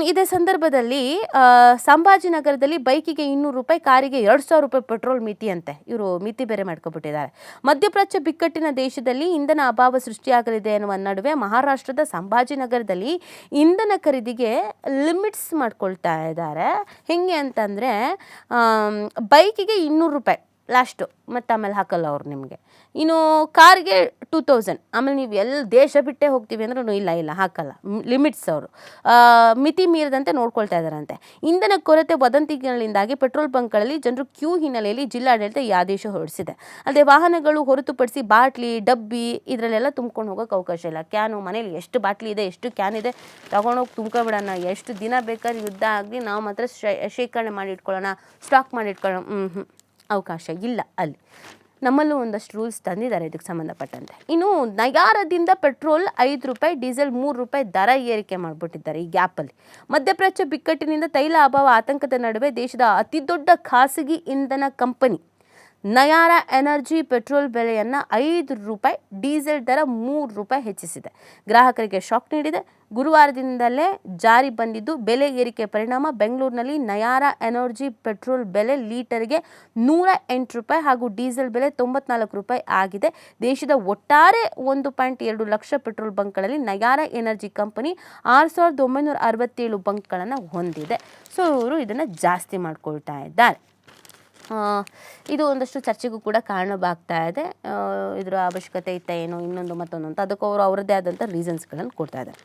ಇದೇ ಸಂದರ್ಭದಲ್ಲಿ ಸಂಭಾಜಿನಗರದಲ್ಲಿ ಬೈಕಿಗೆ 200 ರೂಪಾಯಿ, ಕಾರಿಗೆ 2,000 ರೂಪಾಯಿ ಪೆಟ್ರೋಲ್ ಮಿತಿ ಅಂತೆ. ಇವರು ಮಿತಿ ಬೇರೆ ಮಾಡ್ಕೊಬಿಟ್ಟಿದ್ದಾರೆ. ಮಧ್ಯಪ್ರಾಚ್ಯ ಬಿಕ್ಕಟ್ಟಿನ ದೇಶದಲ್ಲಿ ಇಂಧನ ಅಭಾವ ಸೃಷ್ಟಿಯಾಗಲಿದೆ ಎನ್ನುವ ನಡುವೆ ಮಹಾರಾಷ್ಟ್ರದ ಸಂಭಾಜಿನಗರದಲ್ಲಿ ಇಂಧನ ಖರೀದಿಗೆ ಲಿಮಿಟ್ಸ್ ಮಾಡ್ಕೊಳ್ತಾ ಇದ್ದಾರೆ. ಹೆಂಗೆ ಅಂತಂದರೆ ಬೈಕಿಗೆ 200 ರೂಪಾಯಿ ಲಾಸ್ಟು, ಮತ್ತು ಆಮೇಲೆ ಹಾಕಲ್ಲ ಅವ್ರು ನಿಮಗೆ. ಇನ್ನು ಕಾರ್ಗೆ 2000, ಆಮೇಲೆ ನೀವು ದೇಶ ಬಿಟ್ಟೇ ಹೋಗ್ತೀವಿ ಅಂದ್ರೂ ಇಲ್ಲ ಹಾಕಲ್ಲ, ಲಿಮಿಟ್ಸ್ ಅವರು ಮಿತಿ ಮೀರದಂತೆ ನೋಡ್ಕೊಳ್ತಾ ಇದ್ದಾರಂತೆ. ಇಂಧನ ಕೊರತೆ ವದಂತಿಗಳಿಂದಾಗಿ ಪೆಟ್ರೋಲ್ ಬಂಕ್ಗಳಲ್ಲಿ ಜನರು ಕ್ಯೂ ಹಿನ್ನೆಲೆಯಲ್ಲಿ ಜಿಲ್ಲಾಡಳಿತ ಈ ಆದೇಶ ಹೊರಡಿಸಿದೆ. ಅಲ್ಲದೆ ವಾಹನಗಳು ಹೊರತುಪಡಿಸಿ ಬಾಟ್ಲಿ, ಡಬ್ಬಿ ಇದರಲ್ಲೆಲ್ಲ ತುಂಬ್ಕೊಂಡು ಹೋಗೋಕೆ ಅವಕಾಶ ಇಲ್ಲ. ಕ್ಯಾನು ಮನೇಲಿ ಎಷ್ಟು ಬಾಟ್ಲಿ ಇದೆ, ಎಷ್ಟು ಕ್ಯಾನ್ ಇದೆ, ತೊಗೊಂಡೋಗಿ ತುಂಬ್ಕೊಬಿಡೋಣ. ಎಷ್ಟು ದಿನ ಬೇಕಾದ್ರೆ ಯುದ್ಧ ಆಗಲಿ, ನಾವು ಮಾತ್ರ ಶೇಖರಣೆ ಮಾಡಿ ಇಟ್ಕೊಳ್ಳೋಣ, ಸ್ಟಾಕ್ ಮಾಡಿ ಇಟ್ಕೊಳ್ಳೋಣ, ಅವಕಾಶ ಇಲ್ಲ ಅಲ್ಲಿ. ನಮ್ಮಲ್ಲೂ ಒಂದಷ್ಟು ರೂಲ್ಸ್ ತಂದಿದ್ದಾರೆ ಇದಕ್ಕೆ ಸಂಬಂಧಪಟ್ಟಂತೆ. ಇನ್ನು ನಯಾರದಿಂದ ಪೆಟ್ರೋಲ್ 5 ರೂಪಾಯಿ, ಡೀಸೆಲ್ 3 ರೂಪಾಯಿ ದರ ಏರಿಕೆ ಮಾಡಿಬಿಟ್ಟಿದ್ದಾರೆ ಈ ಗ್ಯಾಪಲ್ಲಿ. ಮಧ್ಯಪ್ರಾಚ್ಯ ಬಿಕ್ಕಟ್ಟಿನಿಂದ ತೈಲ ಅಭಾವ ಆತಂಕದ ನಡುವೆ ದೇಶದ ಅತಿದೊಡ್ಡ ಖಾಸಗಿ ಇಂಧನ ಕಂಪನಿ ನಯಾರ ಎನರ್ಜಿ ಪೆಟ್ರೋಲ್ ಬೆಲೆಯನ್ನು 5 ರೂಪಾಯಿ, ಡೀಸೆಲ್ ದರ 3 ರೂಪಾಯಿ ಹೆಚ್ಚಿಸಿದೆ. ಗ್ರಾಹಕರಿಗೆ ಶಾಕ್ ನೀಡಿದೆ. ಗುರುವಾರದಿಂದಲೇ ಜಾರಿ ಬಂದಿದ್ದು ಬೆಲೆ ಏರಿಕೆ ಪರಿಣಾಮ ಬೆಂಗಳೂರಿನಲ್ಲಿ ನಯಾರ ಎನರ್ಜಿ ಪೆಟ್ರೋಲ್ ಬೆಲೆ ಲೀಟರ್ಗೆ 108 ರೂಪಾಯಿ ಹಾಗೂ ಡೀಸೆಲ್ ಬೆಲೆ 94 ರೂಪಾಯಿ ಆಗಿದೆ. ದೇಶದ ಒಟ್ಟಾರೆ 1.2 lakh petrol ಬಂಕ್ಗಳಲ್ಲಿ Nayara energy company 6,967 ಬಂಕ್ಗಳನ್ನು ಹೊಂದಿದೆ. ಸೊ ಇವರು ಇದನ್ನು ಜಾಸ್ತಿ ಮಾಡ್ಕೊಳ್ತಾ ಇದ್ದಾರೆ. ಇದು ಒಂದಷ್ಟು ಚರ್ಚೆಗೂ ಕೂಡ ಕಾರಣವಾಗ್ತಾ ಇದೆ. ಇದರ ಅವಶ್ಯಕತೆ ಇತ್ತ ಏನೋ ಇನ್ನೊಂದು ಮತ್ತೊಂದು ಅಂತ, ಅದಕ್ಕೆ ಅವರು ಅವರದ್ದೇ ಆದಂಥ ರೀಸನ್ಸ್ಗಳನ್ನು ಕೊಡ್ತಾ ಇದ್ದಾರೆ.